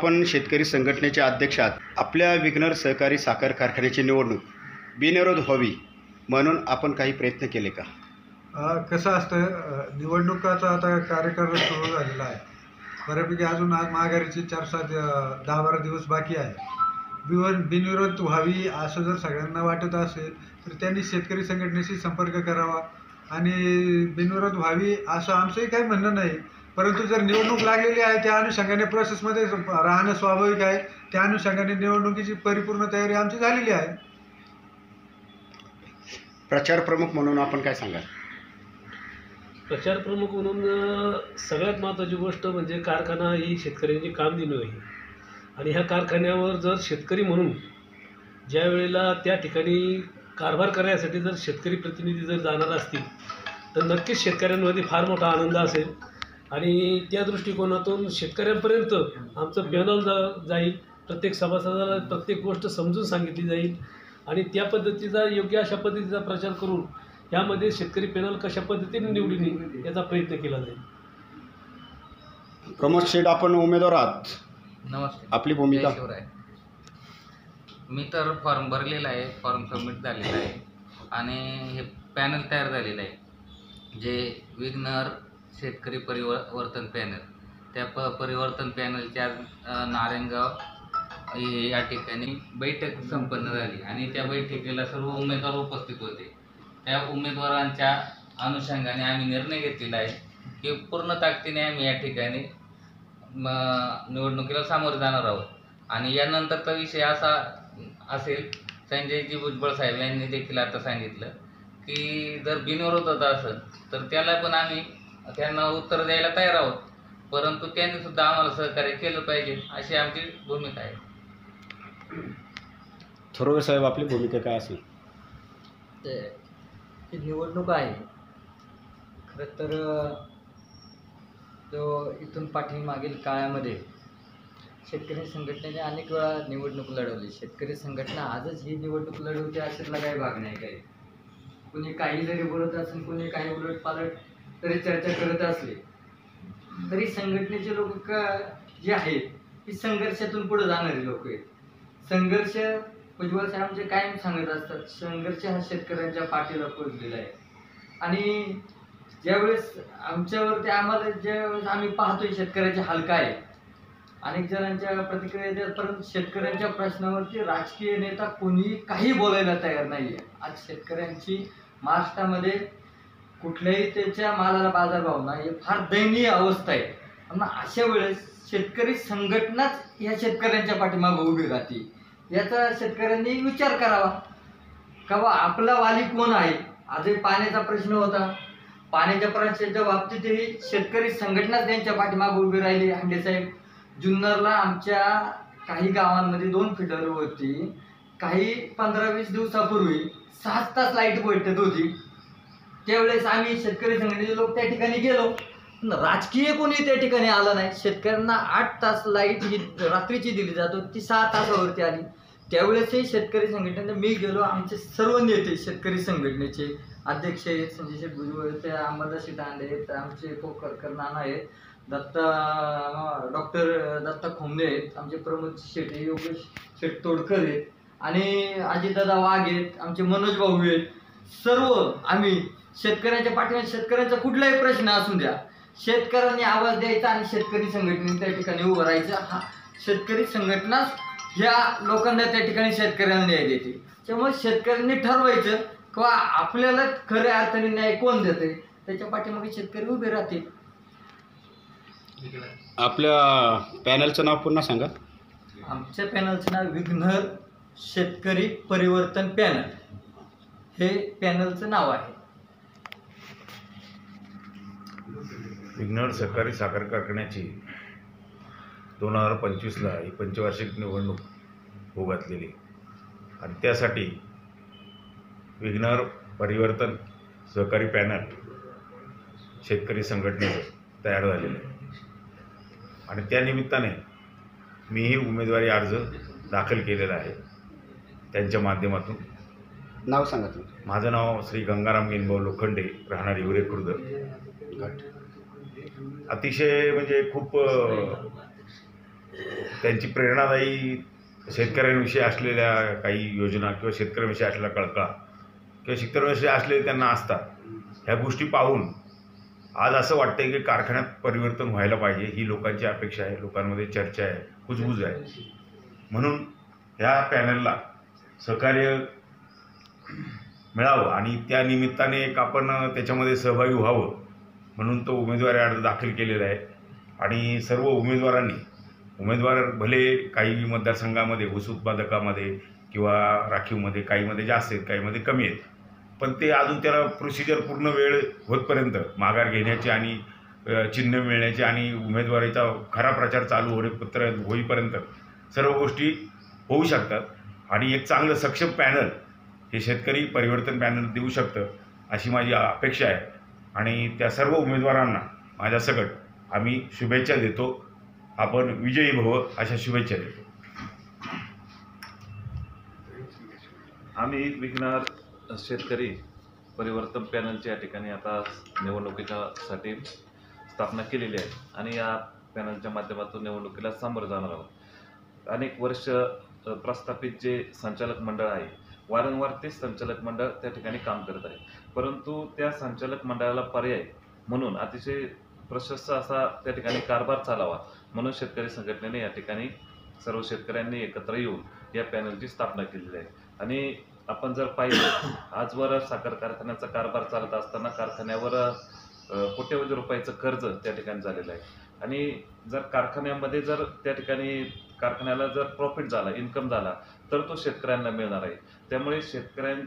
आपण शेतकरी संघटनेचे अध्यक्ष आहात. आपल्या विघ्नर सहकारी साखर कारखान्याची निवडणूक बिनविरोध व्हावी म्हणून आपण काही प्रयत्न केले का? कसं असतं, निवडणुकाचा आता कार्यकाळ सुरू झालेला आहे. बऱ्यापैकी अजून आज महागारीचे 10-12 दिवस बाकी आहे. बिनविरोध व्हावी असं जर सगळ्यांना वाटत असेल तर त्यांनी शेतकरी संघटनेशी संपर्क करावा आणि बिनविरोध व्हावी असं आमचंही काही म्हणणं नाही. परंतु जर निवडणूक लागलेली आहे त्या अनुषंगाने प्रोसेसमध्ये राहणं स्वाभाविक आहे. त्या अनुषंगाने निवडणुकीची परिपूर्ण तयारी आमची झालेली आहे. प्रचार प्रमुख म्हणून आपण काय सांगाल? प्रचार प्रमुख म्हणून सगळ्यात महत्त्वाची गोष्ट म्हणजे कारखाना ही शेतकऱ्यांची कामधेनू आहे आणि ह्या कारखान्यावर जर शेतकरी म्हणून ज्या वेळेला त्या ठिकाणी कारभार करण्यासाठी जर शेतकरी प्रतिनिधी जर जाणार असतील तर नक्कीच शेतकऱ्यांमध्ये फार मोठा आनंद असेल आणि त्या दृष्टिकोनातून शेतकऱ्यांपर्यंत आमचं पॅनल जाईल. प्रत्येक सभासदाला प्रत्येक गोष्ट समजून सांगितली जाईल आणि त्या पद्धतीचा योग्य अशा पद्धतीचा प्रचार करून यामध्ये शेतकरी पॅनल कशा पद्धतीने निवडून येईल याचा प्रयत्न केला जाईल. प्रमोद शेठ, आपण उमेदवार आहात. नमस्ते. आपली भूमिका? मी तर फॉर्म भरलेला आहे, फॉर्म सबमिट झालेला आहे आणि हे पॅनल तयार झालेलं आहे जे विघ्नर शेतकरी परिवर्तन पॅनल. त्या परिवर्तन पॅनलच्या नारायणगाव या ठिकाणी बैठक संपन्न झाली आणि त्या बैठकीला सर्व उमेदवार उपस्थित होते. त्या उमेदवारांच्या अनुषंगाने आम्ही निर्णय घेतलेला आहे की पूर्ण ताकदीने आम्ही या ठिकाणी निवडणुकीला सामोरे जाणार आहोत. आणि यानंतरचा विषय असा असेल, संजयजी भुजबळ साहेब यांनी देखील आता सांगितलं की जर बिनविरोध असेल तर त्याला पण आम्ही त्यांना उत्तर द्यायला तयार आहोत, परंतु त्यांनी सुद्धा आम्हाला सहकार्य केलं पाहिजे अशी आमची भूमिका आहे. थोरवे साहेब, आपली भूमिका काय असेल? ही निवडणूक आहे खरं तर तो इथून पाठीमागील काळामध्ये शेतकरी संघटनेने अनेक वेळा निवडणूक लढवली. शेतकरी संघटना आजच ही निवडणूक लढवते अशातला काही भाग नाही. काही कुणी काही जरी बोलत असेल, कुणी काही उलटपालट तरी चर्चा करत असले तरी संघटनेचे लोक जे आहेत ती संघर्षातून पुढे जाणारे लोक आहेत. संघर्ष भुजबळ साहेब आमचे कायम सांगत असतात, संघर्ष हा शेतकऱ्यांच्या पाठीला पोचलेला आहे. आणि ज्यावेळेस आमच्यावरती आम्हाला ज्यावेळेस आम्ही पाहतोय शेतकऱ्याचे हाल काय, अनेक जणांच्या प्रतिक्रिया देतात, परंतु शेतकऱ्यांच्या प्रश्नावरती राजकीय नेता कोणीही काही बोलायला तयार नाही आहे. आज शेतकऱ्यांची महाराष्ट्रामध्ये कुठल्याही त्याच्या मालाला बाजारभाव नाही, फार दयनीय अवस्था आहे. पण अशा वेळेस शेतकरी संघटनाच ह्या शेतकऱ्यांच्या पाठीमागे उभी राहते. याचा शेतकऱ्यांनी विचार करावा का बा आपला वाली कोण आहे. आजही पाण्याचा प्रश्न होता, पाण्याच्या प्रश्नाच्या बाबतीतही शेतकरी संघटनाच त्यांच्या पाठीमागे उभी राहिली. हांडे साहेब, जुन्नरला आमच्या काही गावांमध्ये 2 फिडर होती. काही 15-20 दिवसापूर्वी 6 तास लाईट भेटत होती. त्यावेळेस आम्ही शेतकरी संघटनेचे लोक त्या ठिकाणी गेलो, राजकीय कोणी त्या ठिकाणी आलं नाही. शेतकऱ्यांना 8 तास लाईट ही रात्रीची दिली जातो, ती 6 तासावरती आली. त्यावेळेसही शेतकरी संघटनेने मी गेलो. आमचे सर्व नेते शेतकरी संघटनेचे अध्यक्ष आहेत, संजय शेठ भुजबळ, त्या अंबादास दांडे आहेत, आमचे कोकरकर नाना आहेत, डॉक्टर दत्ता खोमणे आहेत, आमचे प्रमोद शेठ, योगेश शेठ तोडकर आहेत आणि अजितदादा वाघ आहेत, आमचे मनोज भाऊ आहेत. सर्व आम्ही शेतकऱ्यांच्या पाठीमागे, शेतकऱ्यांचा कुठलाही प्रश्न असू द्या, शेतकऱ्यांनी आवाज द्यायचा आणि शेतकरी संघटनेने त्या ठिकाणी उभं राहायचं. हा शेतकरी संघटनाच ह्या लोकांना त्या ठिकाणी शेतकऱ्यांना न्याय देते. त्यामुळे शेतकऱ्यांनी ठरवायचं किंवा आपल्याला खऱ्या अर्थाने न्याय कोण देते, त्याच्या पाठीमागे शेतकरी उभे राहतील. आपल्या पॅनलचं नाव पुन्हा सांगा. आमच्या पॅनलचं नाव विघ्नर शेतकरी परिवर्तन पॅनल हे पॅनलचं नाव आहे. विघ्नर सहकारी साखर कारखान्याची 2025ला ही पंचवार्षिक निवडणूक होऊ घातलेली आणि त्यासाठी विघ्नर परिवर्तन सहकारी पॅनल शेतकरी संघटनेचं तयार झालेलं आहे आणि त्यानिमित्ताने मीही उमेदवारी अर्ज दाखल केलेला आहे. त्यांच्या माध्यमातून नाव सांगा तुम्ही. माझं नाव श्री गंगाराम गेनभाऊ लोखंडे, राहणार हिवरे खुर्द. अतिशय म्हणजे खूप त्यांची प्रेरणादायी शेतकऱ्यांविषयी असलेल्या काही योजना किंवा शेतकऱ्यांविषयी असलेला कळकळा किंवा शेतकऱ्यांविषयी असलेले त्यांना असतात, ह्या गोष्टी पाहून आज असं वाटतंय की कारखान्यात परिवर्तन व्हायला पाहिजे, ही लोकांची अपेक्षा आहे, लोकांमध्ये चर्चा आहे, कुजबूज आहे. म्हणून ह्या पॅनलला सहकार्य मिळावं आणि त्या निमित्ताने एक आपण त्याच्यामध्ये सहभागी व्हावं म्हणून तो उमेदवारी अर्ज दाखल केलेला आहे. आणि सर्व उमेदवार भले काही मतदारसंघामध्ये ऊस उत्पादकामध्ये किंवा राखीवमध्ये काहीमध्ये जास्त आहेत, काहीमध्ये कमी आहेत, पण ते अजून त्याला प्रोसिजर पूर्ण वेळ होतपर्यंत माघार घेण्याची आणि चिन्ह मिळण्याची आणि उमेदवारीचा खरा प्रचार चालू होईपर्यंत सर्व गोष्टी होऊ शकतात. आणि एक चांगलं सक्षम पॅनल हे शेतकरी परिवर्तन पॅनल देऊ शकतं अशी माझी अपेक्षा आहे. आणि त्या सर्व उमेदवारांना माझ्यासकट आम्ही शुभेच्छा देतो. आपण विजयी भव अशा शुभेच्छा देतो. आम्ही विघ्नर शेतकरी परिवर्तन पॅनलची या ठिकाणी आता निवडणुकीसाठी स्थापना केलेली आहे आणि या पॅनलच्या माध्यमातून निवडणुकीला सामोरं जाणार आहोत. अनेक वर्ष प्रस्थापित जे संचालक मंडळ आहे, वारंवार तेच संचालक मंडळ त्या ठिकाणी काम करत आहे, परंतु त्या संचालक मंडळाला पर्याय म्हणून अतिशय प्रशस्त असा त्या ठिकाणी कारभार चालावा म्हणून शेतकरी संघटनेने या ठिकाणी सर्व शेतकऱ्यांनी एकत्र येऊन या पॅनलची स्थापना केलेली आहे. आणि आपण जर पाहिलं, आजवर साखर कारखान्याचा कारभार चालत असताना कारखान्यावर कोट्यवधी रुपयाचं कर्ज त्या ठिकाणी झालेलं आहे. आणि जर कारखान्यामध्ये जर त्या ठिकाणी कारखान्याला जर प्रॉफिट झाला, इन्कम झाला, तर तो शेतकऱ्यांना मिळणार आहे. त्यामुळे शेतकऱ्यांची